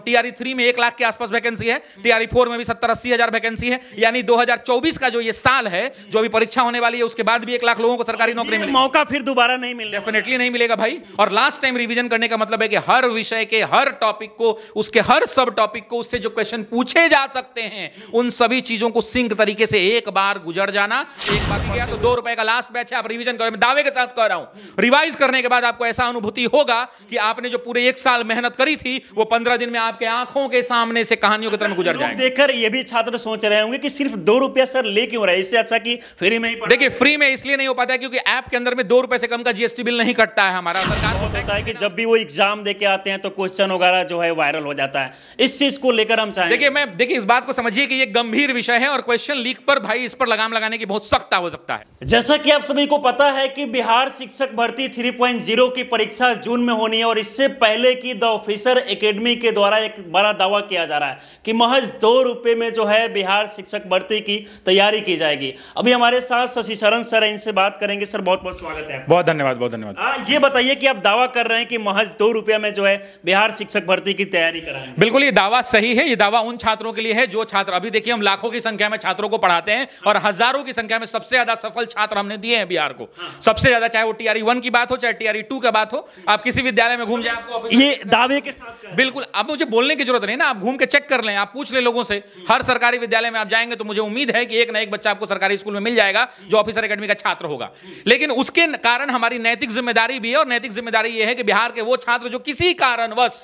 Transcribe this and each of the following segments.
TRE 3 में 1 लाख के आसपास वैकेंसी है, टीआरई 4 में भी 70-80 हजार वैकेंसी है। यानी 2024 का जो ये साल है, जो अभी परीक्षा होने वाली है, उसके बाद भी 1 लाख लोगों को सरकारी नौकरी मिलेगी। मौका फिर दोबारा नहीं मिलेगा, डेफिनेटली नहीं मिलेगा भाई। और लास्ट टाइम रिवीजन करने का मतलब है कि हर विषय के हर टॉपिक को, उसके हर सब टॉपिक को, उससे जो क्वेश्चन पूछे जा सकते हैं, उन सभी चीजों को सिंक तरीके से एक बार गुजर जाना। एक बार गया तो 2 रुपए का लास्ट बैच है, आप रिवीजन करो। मैं दावे के साथ कह रहा हूं, रिवाइज करने के बाद आपको ऐसा अनुभूति होगा कि आपने जो पूरे 1 साल मेहनत करी थी, वो 15 दिन में आपके आंखों के सामने से कहानियों की तरह गुजर जाएगा। देखकर ये भी छात्र सोच रहे होंगे कि सिर्फ 2 रुपया सर ले क्यों रहा है, इससे अच्छा कि फ्री में ही पढ़ा। देखिए, फ्री में इसलिए नहीं हो पाता है क्योंकि ऐप के अंदर में 2 रुपए से कम का जीएसटी बिल नहीं कटता है हमारा। सरकार को होता है कि जब भी वो एग्जाम देके आते हैं तो क्वेश्चन वगैरह जो है वायरल हो जाता है। इस चीज को लेकर हम चाहेंगे। देखिए इस बात को समझिए कि ये गंभीर विषय है और क्वेश्चन लीक पर भाई इस पर लगाम लगाने की बहुत सख्त आवश्यकता है। जैसा कि आप सभी को पता है कि बिहार शिक्षक भर्ती 3.0 की परीक्षा जून में होनी है और इससे पहले की द ऑफिसर एकेडमी के द्वारा एक बड़ा दावा किया जा रहा है कि महज 2 रुपए में जो है बिहार शिक्षक भर्ती की तैयारी की जाएगी। अभी हमारे साथ शशिशरण सर है, इनसे बात करेंगे। सर बहुत बहुत स्वागत है। बहुत धन्यवाद, बहुत धन्यवाद। ये बताइए कि आप दावा कर रहे हैं कि महज 2 रुपया में जो है बिहार शिक्षक भर्ती की तैयारी कराएंगे। बिल्कुल, ये दावा सही है। ये दावा उन छात्रों के लिए है जो छात्र, अभी देखिए हम लाखों की संख्या में छात्रों को पढ़ाते हैं और हजारों की संख्या में सबसे ज्यादा सफल छात्र हमने दिए हैं बिहार को। सबसे ज्यादा, चाहे वो टीआरई 1 की बात हो चाहे टीआरई 2 की बात हो, आप किसी विद्यालय में घूम जाए आपको ये दावे के साथ बिल्कुल। अब मुझे बोलने की जरूरत नहीं ना, आप घूम के चेक कर लें, आप पूछ ले लोगों से। हर सरकारी विद्यालय में आप जाएंगे तो मुझे उम्मीद है कि एक ना एक बच्चा आपको सरकारी स्कूल में मिल जाएगा जो ऑफिसर एकेडमी का छात्र होगा। लेकिन उसके कारण हमारी नैतिक जिम्मेदारी भी है, और नैतिक जिम्मेदारी यह है कि बिहार के वो छात्र जो किसी कारणवश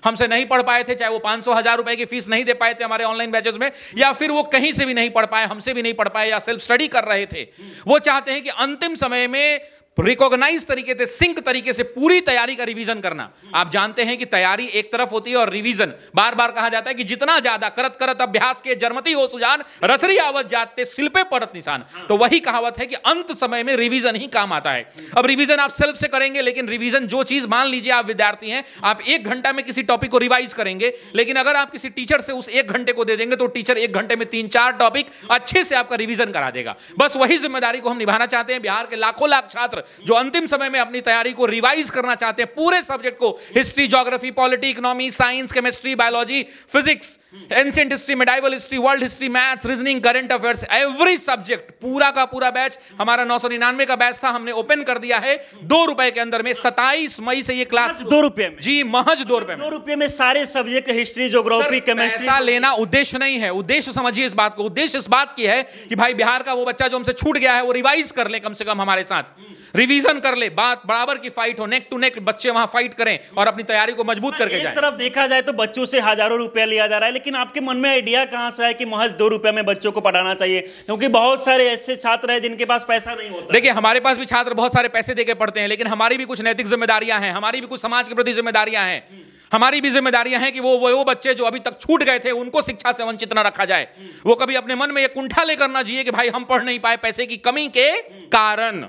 हमसे नहीं पढ़ पाए थे, चाहे वो 500-1000 रुपए की फीस नहीं दे पाए थे हमारे ऑनलाइन बैचेस में, या फिर वो कहीं से भी नहीं पढ़ पाए, हमसे भी नहीं पढ़ पाए, या सेल्फ स्टडी कर रहे थे, वो चाहते हैं कि अंतिम समय में रिकॉग्नाइज तरीके से, सिंक तरीके से पूरी तैयारी का रिवीजन करना। आप जानते हैं कि तैयारी एक तरफ होती है और रिवीजन, बार बार कहा जाता है कि जितना ज्यादा करत करत अभ्यास के जरमती हो सुजान, रसरी आवत जाते सिल पे पड़त निशान। तो वही कहावत है कि अंत समय में रिवीजन ही काम आता है। अब रिवीजन आप सेल्फ से करेंगे, लेकिन रिवीजन जो चीज, मान लीजिए आप विद्यार्थी हैं, आप 1 घंटा में किसी टॉपिक को रिवाइज करेंगे, लेकिन अगर आप किसी टीचर से उस 1 घंटे को दे देंगे तो टीचर 1 घंटे में 3-4 टॉपिक अच्छे से आपका रिवीजन करा देगा। बस वही जिम्मेदारी को हम निभाना चाहते हैं। बिहार के लाखों लाख छात्र जो अंतिम समय में अपनी तैयारी को रिवाइज करना चाहते हैं, पूरे सब्जेक्ट को, history, geography, polity, economy, science, chemistry, biology, physics, ancient history, medieval history, world history, maths, reasoning, current affairs, every subject, पूरा का पूरा बैच, हमारा 999 का बैच था, हमने ओपन कर दिया है 2 रुपए के अंदर में। 27 मई से ये क्लास 2 रुपए में, जी महज 2 रुपए में। 2 रुपए में सारे सब्जेक्ट, हिस्ट्री, ज्योग्राफी, केमिस्ट्री। पैसा लेना उद्देश्य नहीं है, उद्देश्य समझिए इस बात को। उद्देश्य इस बात की है कि भाई बिहार का वो बच्चा जो हमसे छूट गया है वो रिवाइज कर ले, कम से कम हमारे साथ रिवीजन कर ले, बात बराबर की फाइट हो, नेक टू नेक बच्चे वहां फाइट करें और अपनी तैयारी को मजबूत करके जाएं। एक तरफ देखा जाए तो बच्चों से हजारों रुपया लिया जा रहा है, लेकिन आपके मन में आइडिया कहां से है कि महज 2 रुपए में बच्चों को पढ़ाना चाहिए? क्योंकि बहुत सारे ऐसे छात्र हैं जिनके पास पैसा नहीं होता। देखिए, हमारे पास भी छात्र बहुत सारे पैसे देके पढ़ते हैं, लेकिन हमारी भी कुछ नैतिक जिम्मेदारियां हैं, हमारी भी कुछ समाज के प्रति जिम्मेदारियां हैं। हमारी भी जिम्मेदारियां हैं कि वो बच्चे जो अभी तक छूट गए थे उनको शिक्षा से वंचित न रखा जाए। वो कभी अपने मन में ये कुंठा लेकर ना जिए कि भाई हम पढ़ नहीं पाए पैसे की कमी के कारण,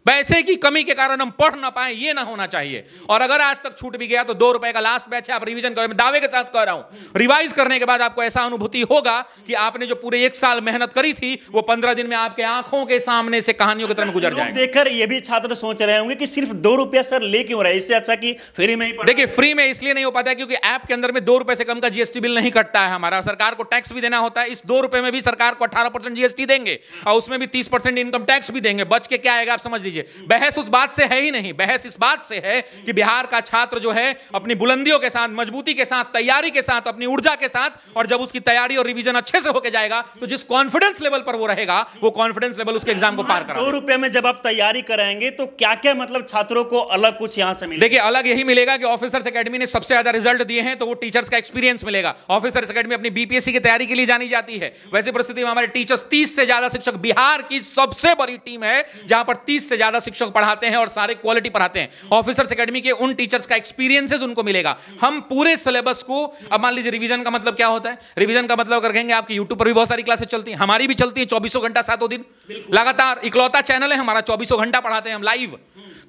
पैसे की कमी के कारण हम पढ़ ना पाए, ये ना होना चाहिए। और अगर आज तक छूट भी गया तो 2 रुपए का लास्ट बैच है, आप रिवीजन करें। मैं दावे के साथ कह रहा हूं, रिवाइज करने के बाद आपको ऐसा अनुभूति होगा कि आपने जो पूरे 1 साल मेहनत करी थी, वो 15 दिन में आपके आंखों के सामने से कहानियों की तरह गुजर जाएगा। देखकर ये भी छात्र सोच रहे होंगे कि सिर्फ 2 रुपया सर ले क्यों रहा है, इससे अच्छा कि फ्री में ही पढ़ा। देखिए, फ्री में इसलिए नहीं हो पाता है क्योंकि ऐप के अंदर में 2 रुपए से कम का जीएसटी बिल नहीं कटता है हमारा। सरकार को टैक्स भी देना होता है, इस 2 रुपए में भी सरकार को 18% जीएसटी देंगे और उसमें भी 30% इनकम टैक्स भी देंगे। बच के क्या आएगा आप समझ लीजिए। बहस उस बात से है ही नहीं, बहस इस बात से है कि बिहार का छात्र जो है अपनी बुलंदियों के साथ, मजबूती के साथ, तैयारी के साथ, अपनी ऊर्जा के साथ, और जब उसकी तैयारी और रिवीजन अच्छे से होकर जाएगा तो जिस कॉन्फिडेंस लेवल पर वो रहेगा, वो कॉन्फिडेंस लेवल उसके एग्जाम को पार करेगा। 2 रुपए में जब आप तैयारी कराएंगे तो क्या क्या मतलब छात्रों को अलग कुछ यहां से मिलेगा? देखिए, अलग यही मिलेगा कि ऑफिसर्स एकेडमी ने सबसे ज्यादा रिजल्ट दिए हैं तो वो टीचर्स का एक्सपीरियंस मिलेगा। ऑफिसर्स एकेडमी अपनी बीपीएससी की तैयारी के लिए जानी जाती है। वैसी परिस्थिति में हमारे टीचर्स, 30 से ज्यादा शिक्षक, बिहार की सबसे बड़ी टीम है जहां पर 30 से ज्यादा शिक्षक पढ़ाते हैं और सारे क्वालिटी पढ़ाते हैं। ऑफिसर्स एकेडमी के उन टीचर्स का एक्सपीरियंसेस उनको मिलेगा। हम पूरे सिलेबस को, अब मान लीजिए रिवीजन का मतलब क्या होता है, रिवीजन का मतलब अगर कहेंगे, आपकी यूट्यूब पर भी बहुत सारी क्लासेस चलती हैं, हमारी भी चलती हैं 24 घंटा 7 दिन लगातार। इकलौता चैनल है हमारा, 24 घंटा पढ़ाते हैं हम लाइव।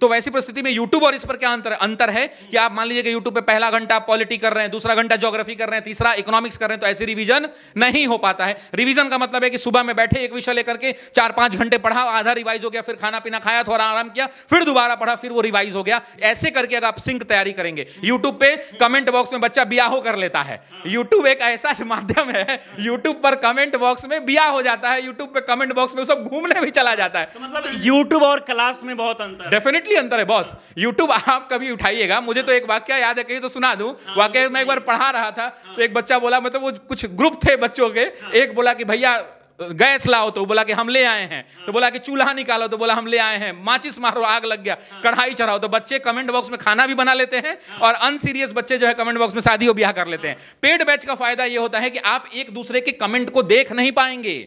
तो वैसी परिस्थिति में यूट्यूब और इस पर क्या अंतर है कि आप मान लीजिए कि यूट्यूब पे पहला घंटा पॉलिटी कर रहे हैं, दूसरा घंटा ज्योग्राफी कर रहे हैं, तीसरा इकोनॉमिक्स कर रहे हैं, तो ऐसे रिवीजन नहीं हो पाता है। रिवीजन का मतलब है कि सुबह में बैठे एक विषय लेकर के 4-5 घंटे पढ़ा, आधा रिवाइज हो गया, फिर खाना पीना खाया, थोड़ा आराम किया, फिर दोबारा पढ़ा, फिर वो रिवाइज हो गया। ऐसे करके अगर आप सिंक तैयारी करेंगे, यूट्यूब पे कमेंट बॉक्स में बच्चा बियाहो कर लेता है। यूट्यूब एक ऐसा माध्यम है, यूट्यूब पर कमेंट बॉक्स में बियाह हो जाता है, यूट्यूब पे कमेंट बॉक्स में सब घूमने भी चला जाता है। तो मतलब यूट्यूब और क्लास में बहुत अंतर है। डेफिनेटली अंतर है बॉस। यूट्यूब आप कभी उठाइएगा, मुझे तो एक वाक्य याद है, कहीं तो सुना दूं। वाकई मैं एक बार पढ़ा रहा था तो एक बच्चा बोला, मतलब वो कुछ ग्रुप थे बच्चों के, एक बोला कि भैया गैस लाओ, तो बोला कि हम ले आए हैं, तो बोला कि चूल्हा निकालो, तो बोला हम ले आए हैं, माचिस मारो आग लग गया, कढ़ाई चढ़ाओ। तो बच्चे कमेंट बॉक्स में खाना भी बना लेते हैं और अनसीरियस बच्चे जो है कमेंट बॉक्स में शादी और ब्याह कर लेते हैं। पेड बैच का फायदा ये होता है कि आप एक दूसरे के कमेंट को देख नहीं पाएंगे,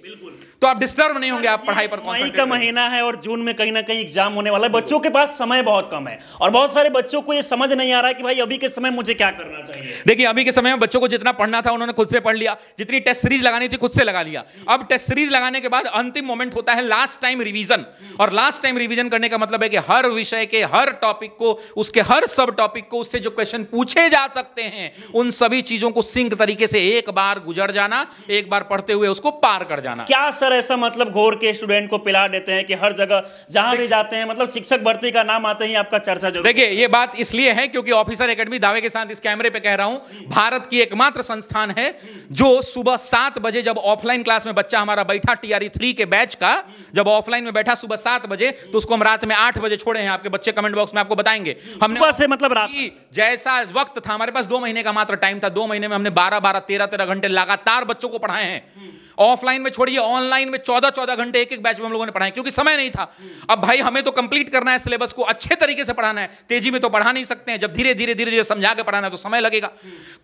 तो आप डिस्टर्ब नहीं होंगे, आप पढ़ाई पर मई का महीना है और जून में कहीं ना कहीं एग्जाम होने वाला है, बच्चों के पास समय बहुत कम है और बहुत सारे बच्चों को ये समझ नहीं आ रहा है कि भाई अभी के समय मुझे क्या करना चाहिए। देखिए अभी के समय में बच्चों को जितना पढ़ना था उन्होंने खुद से पढ़ लिया, जितनी टेस्ट सीरीज लगानी थी खुद से लगा लिया। अब टेस्ट सीरीज लगाने के बाद अंतिम मोमेंट होता है लास्ट टाइम रिवीजन, और लास्ट टाइम रिवीजन करने का मतलब है कि हर विषय के हर टॉपिक को, उसके हर सब टॉपिक को, उससे जो क्वेश्चन पूछे जा सकते हैं उन सभी चीजों को सिंक तरीके से एक बार गुजर जाना, एक बार पढ़ते हुए उसको पार कर जाना। क्या सर ऐसा मतलब घोर के स्टूडेंट को पिला देते हैं कि हर जगह जहां भी जाते हैं, मतलब शिक्षक भर्ती का नाम आते ही आपका चर्चा जरूर। देखिए ये बात इसलिए है क्योंकि ऑफिसर एकेडमी, दावे के साथ इस कैमरे पे कह रहा हूं, भारत की एकमात्र संस्थान है जो सुबह 7 बजे जब ऑफलाइन क्लास में बच्चा हमारा बैठा TRE 3 के बैच का, जब ऑफलाइन में बैठा सुबह 7 बजे, तो उसको हम रात में 8 बजे छोड़े हैं। आपके बच्चे कमेंट बॉक्स में आपको बताएंगे। हमने सुबह से मतलब रात जैसा वक्त था, हमारे पास 2 महीने का मात्र टाइम था, 2 महीने में हमने 12-12, 13-13 घंटे लगातार बच्चों को पढ़ाए हैं। ऑफलाइन में छोड़िए, ऑनलाइन में 14-14 घंटे एक बैच में हम लोगों ने पढ़ाए, क्योंकि समय नहीं था। अब भाई हमें तो कंप्लीट करना है सिलेबस को, अच्छे तरीके से पढ़ाना है, तेजी में तो पढ़ा नहीं सकते हैं। जब धीरे धीरे समझा के पढ़ाना है तो समय लगेगा।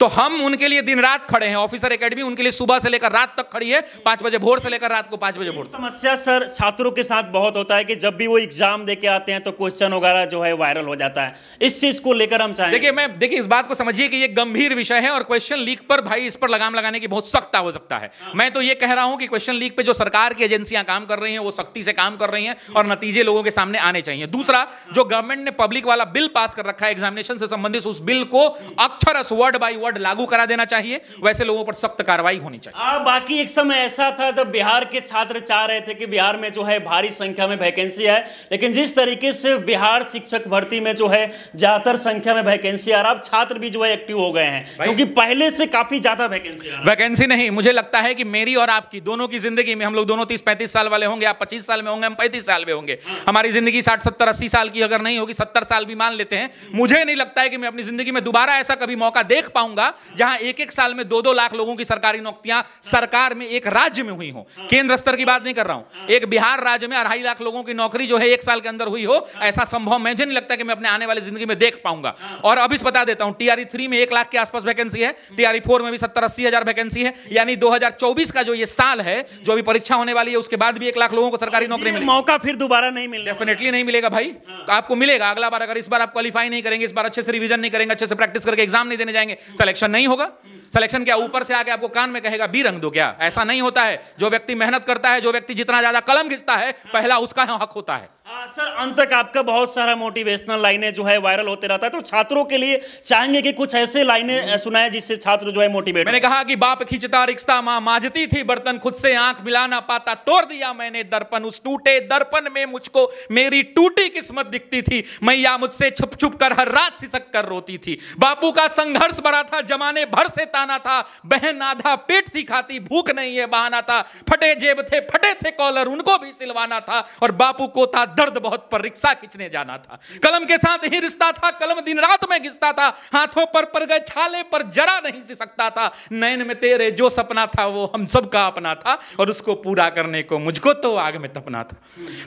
तो हम उनके लिए दिन रात खड़े हैं। ऑफिसर एकेडमी उनके लिए सुबह से लेकर रात तक खड़ी है, 5 बजे भोर से लेकर रात को 5 बजे भोर। समस्या सर छात्रों के साथ बहुत होता है कि जब भी वो एग्जाम देके आते हैं तो क्वेश्चन वगैरह जो है वायरल हो जाता है। इस चीज को लेकर हम चाहेंगे। देखिए इस बात को समझिए कि ये गंभीर विषय है और क्वेश्चन लीक पर भाई इस पर लगाम लगाने की बहुत सख्त आवश्यकता है। मैं तो ये कह रहा हूं कि क्वेश्चन लीक पे जो सरकार की एजेंसियां काम कर रही हैं वो सख्ती से काम कर रही हैं और नतीजे लोगों के सामने आने चाहिए। दूसरा, जो गवर्नमेंट ने पब्लिक वाला बिल पास कर रखा है एग्जामिनेशन से संबंधित, उस बिल को अक्षरश वर्ड बाय वर्ड लागू करा देना चाहिए। वैसे लोगों पर सख्त कार्रवाई होनी चाहिए। बाकी एक समय ऐसा था जब बिहार के छात्र चाह रहे थे कि बिहार में जो है भारी संख्या में वैकेंसी है, लेकिन जिस तरीके से बिहार शिक्षक भर्ती में जो है ज्यादातर संख्या में वैकेंसी आ रहा, अब छात्र भी जो है एक्टिव हो गए हैं क्योंकि पहले से काफी ज्यादा वैकेंसी नहीं, मुझे लगता है कि मेरी और आपकी दोनों की जिंदगी में, हम लोग दोनों 30-35 साल वाले होंगे, आप 25 साल में होंगे, हम 35 साल में होंगे, हमारी जिंदगी 60-70-80 साल की अगर नहीं होगी, 70 साल भी मान लेते हैं, मुझे नहीं लगता है कि मैं अपनी जिंदगी में दोबारा ऐसा कभी मौका देख पाऊंगा जहां एक साल में 2-2 लाख लोगों की सरकारी नौकरियां सरकार में एक राज्य में हुई हो। केंद्र स्तर की बात नहीं कर रहा हूं, एक बिहार राज्य में 2.5 लाख लोगों की नौकरी जो है 1 साल के अंदर हुई हो, ऐसा संभव मुझे नहीं लगता कि मैं अपने आने वाली जिंदगी में देख पाऊंगा। और अब इस बता देता हूं, TRE 3 में 1 लाख के आसपास वैकेंसी है, TRE 4 में भी 70-80 हजार वैकेंसी है, यानी 2024 का जो ये साल है, जो अभी परीक्षा होने वाली है, उसके बाद भी 1 लाख लोगों को सरकारी नौकरी मिलेगी। मौका फिर दोबारा नहीं मिलेगा, डेफिनेटली नहीं मिलेगा भाई। तो आपको मिलेगा अगला बार, अगर इस बार आप क्वालिफाई नहीं करेंगे, इस बार अच्छे से रिवीजन नहीं करेंगे, अच्छे से प्रैक्टिस करके एग्जाम नहीं देने जाएंगे, सिलेक्शन नहीं होगा। सिलेक्शन क्या ऊपर से आके आपको कान में कहेगा बी रंग दो क्या? ऐसा नहीं होता है। जो व्यक्ति मेहनत करता है, जो व्यक्ति जितना ज्यादा कलम घिसता है, पहला उसका हक होता है। सर अंत तक आपका बहुत सारा मोटिवेशनल लाइनें जो है वायरल होते रहता है, तो छात्रों के लिए चाहेंगे कि कुछ ऐसे लाइनें सुनाए जिससे छात्र जो है मोटिवेट। मैंने कहा कि बाप खींचता रिश्ता, मां मांजती थी बर्तन, खुद से आंख मिला ना पाता, तोड़ दिया मैंने दर्पण, उस टूटे दर्पण में मुझको मेरी टूटी किस्मत दिखती थी, मैया मुझसे छुप छुप कर हर रात सिसक कर रोती थी। बापू का संघर्ष बड़ा था, जमाने भर से ताना था, बहन आधा पेट थी खाती, भूख नहीं ये बहाना था, फटे जेब थे, फटे थे कॉलर, उनको भी सिलवाना था, और बापू को था दर्द बहुत पर रिक्शा खींचने जाना था। कलम के साथ ही रिश्ता था, कलम दिन रात में घिसता था, हाथों पर पड़ गए छाले पर जरा नहीं सिसकता था, नैन में तेरे जो सपना था वो हम सबका अपना था, और उसको पूरा करने को मुझको तो आग में तपना था।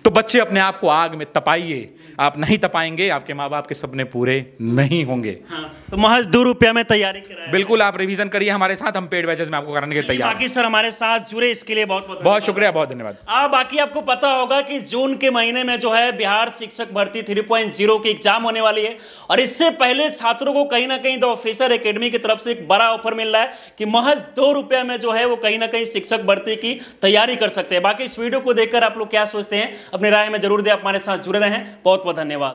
तो बच्चे अपने आप को आग में तपाइए, आप नहीं तपाएंगे आपके माँ बाप के सपने पूरे नहीं होंगे। तो महज 2 रुपया में तैयारी कराएं। बिल्कुल आप रिवीजन करिए हमारे साथ, हम पेड बैचेस में आपको कराने के लिए तैयार। बाकी सर हमारे साथ जुड़े इसके लिए बहुत बहुत शुक्रिया, बहुत धन्यवाद। बाकी आपको पता होगा कि जून के महीने में जो है बिहार शिक्षक भर्ती 3.0 की एग्जाम होने वाली है, और इससे पहले छात्रों को कहीं ना कहीं द ऑफिसर एकेडमी की तरफ से एक बड़ा ऑफर मिल रहा है कि महज 2 रुपये में जो है वो कहीं ना कहीं शिक्षक भर्ती की तैयारी कर सकते हैं। बाकी इस वीडियो को देखकर आप लोग क्या सोचते हैं, अपनी राय में जरूर दें। हमारे साथ जुड़े रहें, बहुत बहुत धन्यवाद।